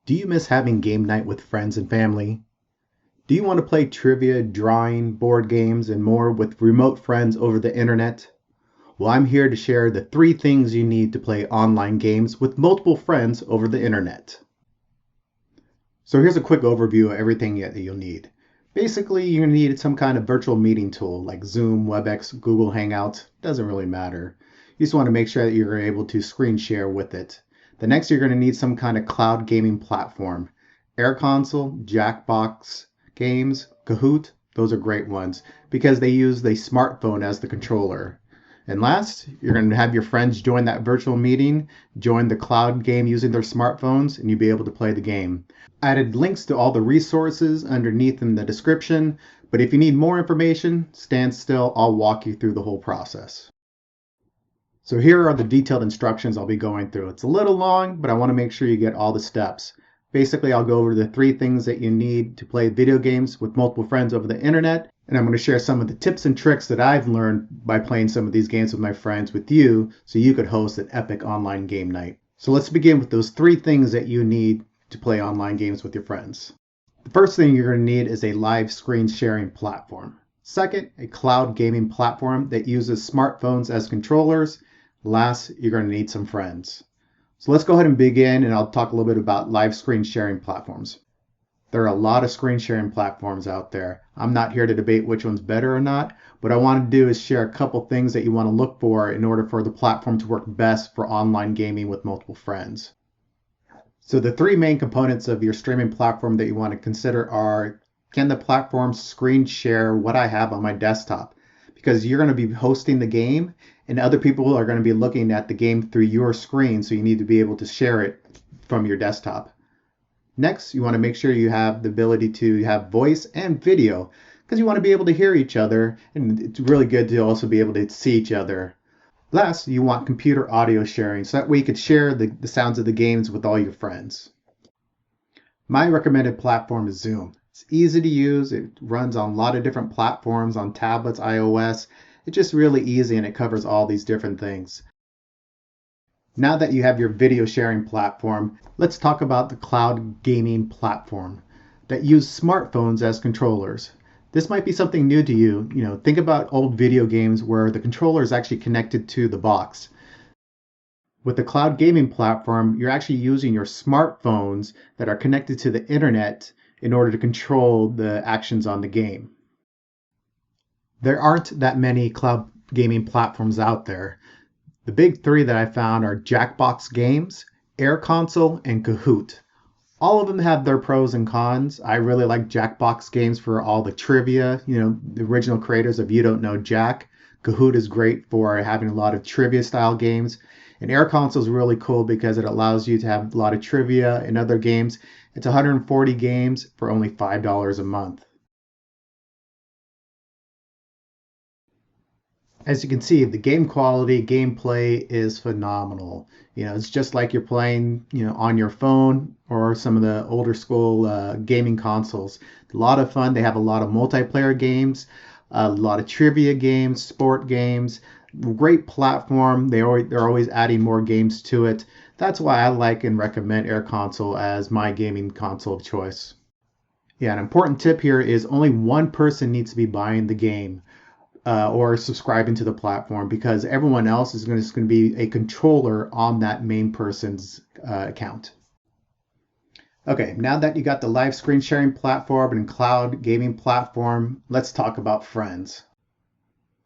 Do you miss having game night with friends and family? Do you want to play trivia, drawing, board games, and more with remote friends over the internet? Well, I'm here to share the 3 things you need to play online games with multiple friends over the internet. So here's a quick overview of everything that you'll need. Basically, you're going to need some kind of virtual meeting tool like Zoom, WebEx, Google Hangouts. Doesn't really matter. You just want to make sure that you're able to screen share with it. The next, you're going to need some kind of cloud gaming platform. AirConsole, Jackbox Games, Kahoot, those are great ones because they use the smartphone as the controller. And last, you're going to have your friends join that virtual meeting, join the cloud game using their smartphones, and you'll be able to play the game. I added links to all the resources underneath in the description, but if you need more information, stand still, I'll walk you through the whole process. So here are the detailed instructions I'll be going through. It's a little long, but I want to make sure you get all the steps. Basically, I'll go over the 3 things that you need to play video games with multiple friends over the internet, and I'm going to share some of the tips and tricks that I've learned by playing some of these games with my friends with you, so you could host an epic online game night. So let's begin with those 3 things that you need to play online games with your friends. The first thing you're going to need is a live screen sharing platform. Second, a cloud gaming platform that uses smartphones as controllers. Last, you're going to need some friends. So let's go ahead and begin, and I'll talk a little bit about live screen sharing platforms. There are a lot of screen sharing platforms out there. I'm not here to debate which one's better or not. What I want to do is share a couple things that you want to look for in order for the platform to work best for online gaming with multiple friends. So the 3 main components of your streaming platform that you want to consider are, can the platform screen share what I have on my desktop? Because you're going to be hosting the game and other people are going to be looking at the game through your screen, so you need to be able to share it from your desktop. Next, you want to make sure you have the ability to have voice and video because you want to be able to hear each other, and it's really good to also be able to see each other. Last, you want computer audio sharing so that way you could share the sounds of the games with all your friends. My recommended platform is Zoom. It's easy to use. It runs on a lot of different platforms, on tablets, iOS. It's just really easy and it covers all these different things. Now that you have your video sharing platform, let's talk about the cloud gaming platform that use smartphones as controllers. This might be something new to you. Think about old video games where the controller is actually connected to the box. With the cloud gaming platform, you're actually using your smartphones that are connected to the internet in order to control the actions on the game. There aren't that many cloud gaming platforms out there. The big 3 that I found are Jackbox Games, AirConsole, and Kahoot. All of them have their pros and cons. I really like Jackbox Games for all the trivia, the original creators of You Don't Know Jack. Kahoot is great for having a lot of trivia style games. And AirConsole is really cool because it allows you to have a lot of trivia and other games. It's 140 games for only $5 a month. As you can see, the game quality, gameplay is phenomenal. It's just like you're playing, on your phone or some of the older school gaming consoles. A lot of fun. They have a lot of multiplayer games, a lot of trivia games, sport games. Great platform. They're always adding more games to it. That's why I like and recommend AirConsole as my gaming console of choice. Yeah, an important tip here is only one person needs to be buying the game. Or subscribing to the platform because everyone else is just going to be a controller on that main person's account. Okay, now that you got the live screen sharing platform and cloud gaming platform, let's talk about friends.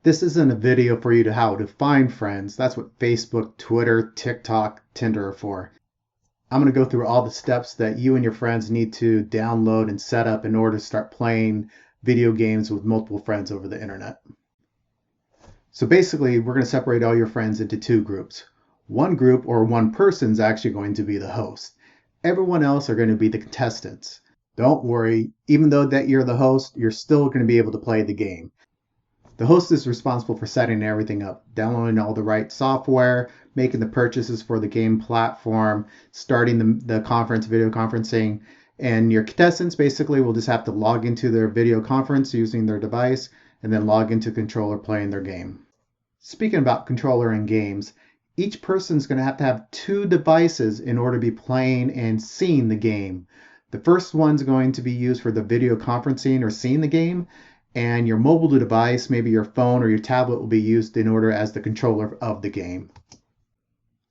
This isn't a video for you to how to find friends. That's what Facebook, Twitter, TikTok, Tinder are for. I'm going to go through all the steps that you and your friends need to download and set up in order to start playing video games with multiple friends over the internet. So basically, we're going to separate all your friends into 2 groups. One group or one person is actually going to be the host. Everyone else are going to be the contestants. Don't worry, even though that you're the host, you're still going to be able to play the game. The host is responsible for setting everything up, downloading all the right software, making the purchases for the game platform, starting the conference, video conferencing, and your contestants basically will just have to log into their video conference using their device and then log into controller playing their game. Speaking about controller and games, Each person's going to have two devices in order to be playing and seeing the game. The first one's going to be used for the video conferencing or seeing the game, and your mobile device, maybe your phone or your tablet, will be used in order as the controller of the game.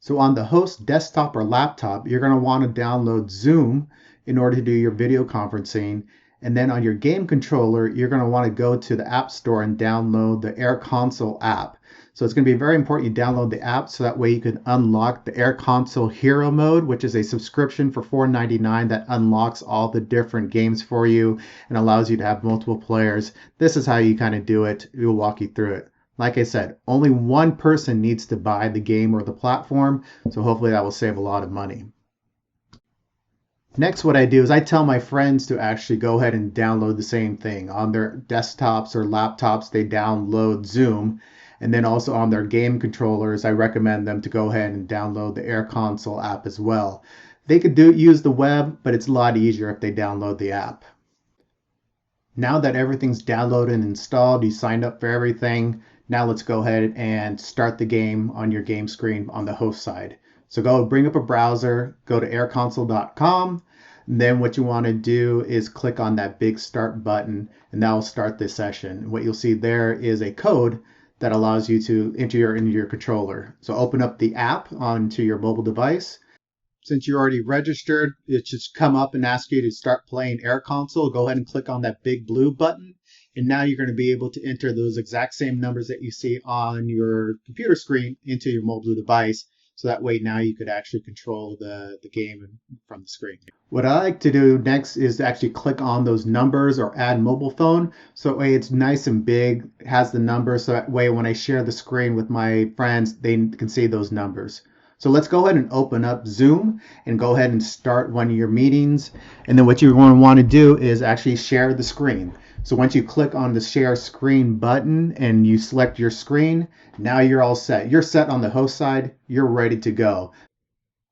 So on the host desktop or laptop, you're going to want to download Zoom in order to do your video conferencing. And then on your game controller, you're going to want to go to the App Store and download the AirConsole app. So it's going to be very important you download the app so that way you can unlock the AirConsole Hero Mode, which is a subscription for $4.99 that unlocks all the different games for you and allows you to have multiple players. This is how you kind of do it. We'll walk you through it. Like I said, only one person needs to buy the game or the platform, so hopefully that will save a lot of money. Next, what I do is I tell my friends to actually go ahead and download the same thing. On their desktops or laptops, they download Zoom. And then also on their game controllers, I recommend them to go ahead and download the AirConsole app as well. They could use the web, but it's a lot easier if they download the app. Now that everything's downloaded and installed, you signed up for everything. Now let's go ahead and start the game on your game screen on the host side. So go bring up a browser, go to airconsole.com. And then what you want to do is click on that big start button, and that will start this session. What you'll see there is a code that allows you to enter into your controller. So open up the app onto your mobile device. Since you're already registered, it should come up and ask you to start playing AirConsole. Go ahead and click on that big blue button. And now you're going to be able to enter those exact same numbers that you see on your computer screen into your mobile device. So that way now you could actually control the game from the screen. What I like to do next is to actually click on those numbers or add mobile phone. So that way it's nice and big, has the numbers. So that way when I share the screen with my friends, they can see those numbers. So let's go ahead and open up Zoom and go ahead and start one of your meetings. And then what you're going to want to do is actually share the screen. So once you click on the share screen button and you select your screen, now you're all set. You're set on the host side. You're ready to go.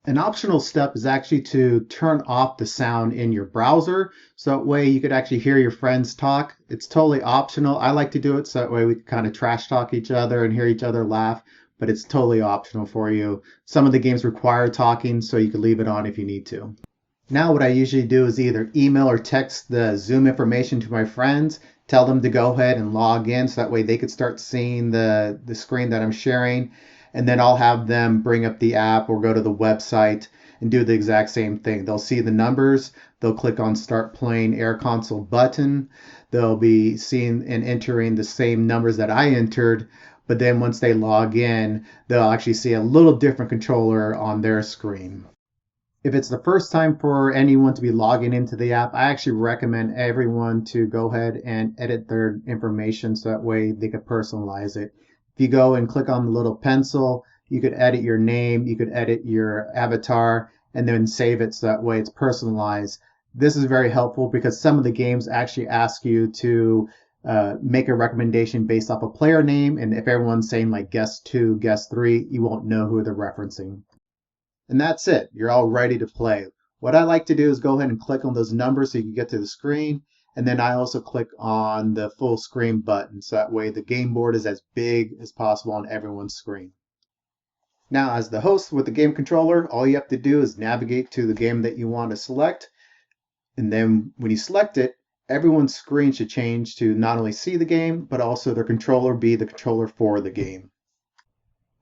An optional step is actually to turn off the sound in your browser. So that way you could actually hear your friends talk. It's totally optional. I like to do it so that way we can kind of trash talk each other and hear each other laugh. But it's totally optional for you. Some of the games require talking, so you can leave it on if you need to. Now what I usually do is either email or text the Zoom information to my friends, tell them to go ahead and log in so that way they could start seeing the screen that I'm sharing, and then I'll have them bring up the app or go to the website and do the exact same thing. They'll see the numbers, they'll click on Start Playing AirConsole button, they'll be seeing and entering the same numbers that I entered. But then once they log in, they'll actually see a little different controller on their screen. If it's the first time for anyone to be logging into the app, I actually recommend everyone to go ahead and edit their information so that way they could personalize it. If you go and click on the little pencil, you could edit your name, you could edit your avatar, and then save it so that way it's personalized. This is very helpful because some of the games actually ask you to make a recommendation based off a player name, and if everyone's saying like guest 2, guest 3, you won't know who they're referencing. And that's it. You're all ready to play. What I like to do is go ahead and click on those numbers so you can get to the screen, and then I also click on the full screen button so that way the game board is as big as possible on everyone's screen. Now as the host with the game controller, all you have to do is navigate to the game that you want to select, and then when you select it, everyone's screen should change to not only see the game, but also their controller be the controller for the game.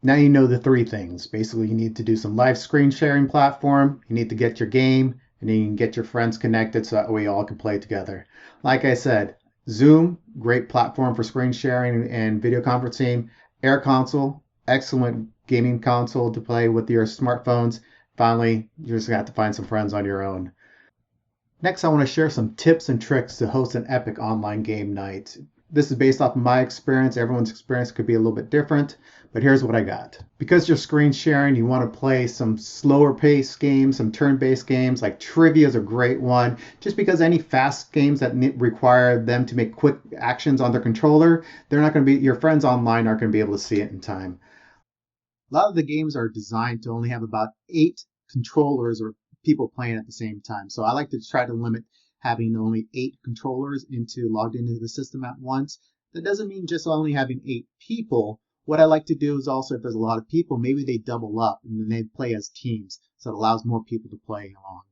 Now you know the three things. Basically, you need to do some live screen sharing platform, you need to get your game, and then you can get your friends connected so that way you all can play together. Like I said, Zoom, great platform for screen sharing and video conferencing. AirConsole, excellent gaming console to play with your smartphones. Finally, you're just going to have to find some friends on your own. Next, I want to share some tips and tricks to host an epic online game night. This is based off of my experience. Everyone's experience could be a little bit different, but here's what I got. Because you're screen sharing, you want to play some slower paced games, some turn-based games, like trivia is a great one. Just because any fast games that require them to make quick actions on their controller, they're not going to be, your friends online aren't going to be able to see it in time. A lot of the games are designed to only have about 8 controllers or people playing at the same time. So I like to try to limit having only 8 controllers logged into the system at once. That doesn't mean just only having 8 people. What I like to do is also, if there's a lot of people, maybe they double up and then they play as teams, so it allows more people to play along.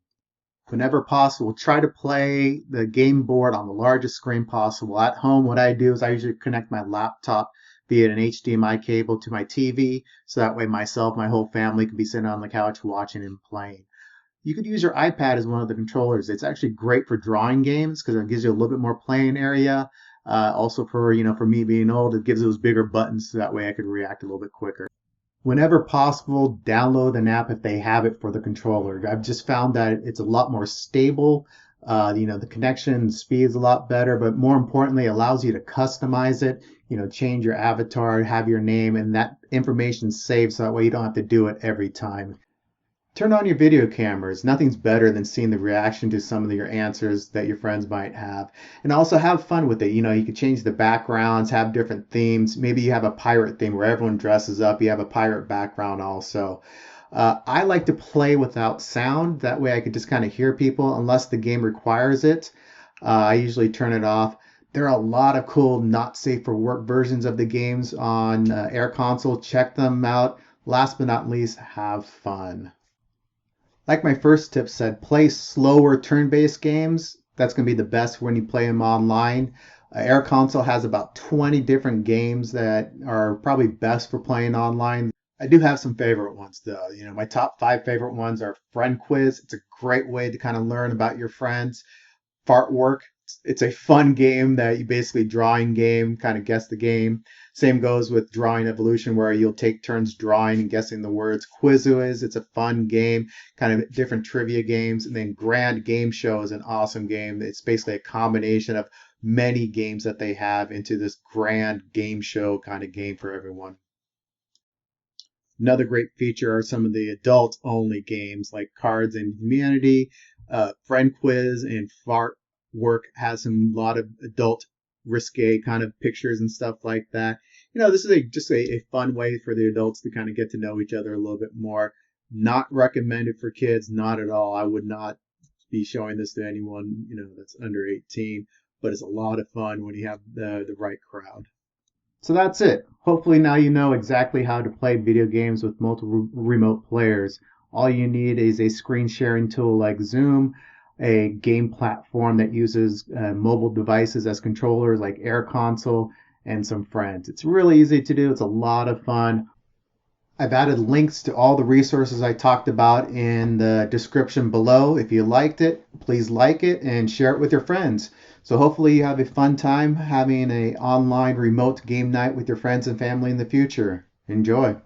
Whenever possible, try to play the game board on the largest screen possible. At home, what I do is I usually connect my laptop via an HDMI cable to my TV, so that way myself, my whole family can be sitting on the couch watching and playing. You could use your iPad as one of the controllers. It's actually great for drawing games because it gives you a little bit more playing area. Also for, for me being old, it gives those bigger buttons so that way I could react a little bit quicker. Whenever possible, download an app if they have it for the controller. I've just found that it's a lot more stable. The connection speed is a lot better, but more importantly, it allows you to customize it, change your avatar, have your name, and that information saved so that way you don't have to do it every time. Turn on your video cameras. Nothing's better than seeing the reaction to some of your answers that your friends might have. And also have fun with it. You can change the backgrounds, have different themes. Maybe you have a pirate theme where everyone dresses up. You have a pirate background also. I like to play without sound. That way I could just kind of hear people unless the game requires it. I usually turn it off. There are a lot of cool not safe for work versions of the games on AirConsole. Check them out. Last but not least, have fun. Like my first tip said, play slower turn-based games. That's going to be the best when you play them online. AirConsole has about 20 different games that are probably best for playing online. I do have some favorite ones though. My top 5 favorite ones are Friend Quiz. It's a great way to kind of learn about your friends. Fart Work. It's a fun game that you basically drawing game, kind of guess the game. Same goes with Drawing Evolution, where you'll take turns drawing and guessing the words. Quiz, it's a fun game, kind of different trivia games. And then Grand Game Show is an awesome game. It's basically a combination of many games that they have into this grand game show kind of game for everyone. Another great feature are some of the adult-only games like Cards and Humanity, Friend Quiz, and Fart Work has a lot of adult risque kind of pictures and stuff like that. This is just a fun way for the adults to kind of get to know each other a little bit more. Not recommended for kids, not at all. I would not be showing this to anyone, that's under 18, but it's a lot of fun when you have the right crowd. So that's it. Hopefully now you know exactly how to play video games with multiple remote players. All you need is a screen sharing tool like Zoom, a game platform that uses mobile devices as controllers like AirConsole, and some friends. It's really easy to do. It's a lot of fun. I've added links to all the resources I talked about in the description below. If you liked it, please like it and share it with your friends. So hopefully you have a fun time having an online remote game night with your friends and family in the future. Enjoy.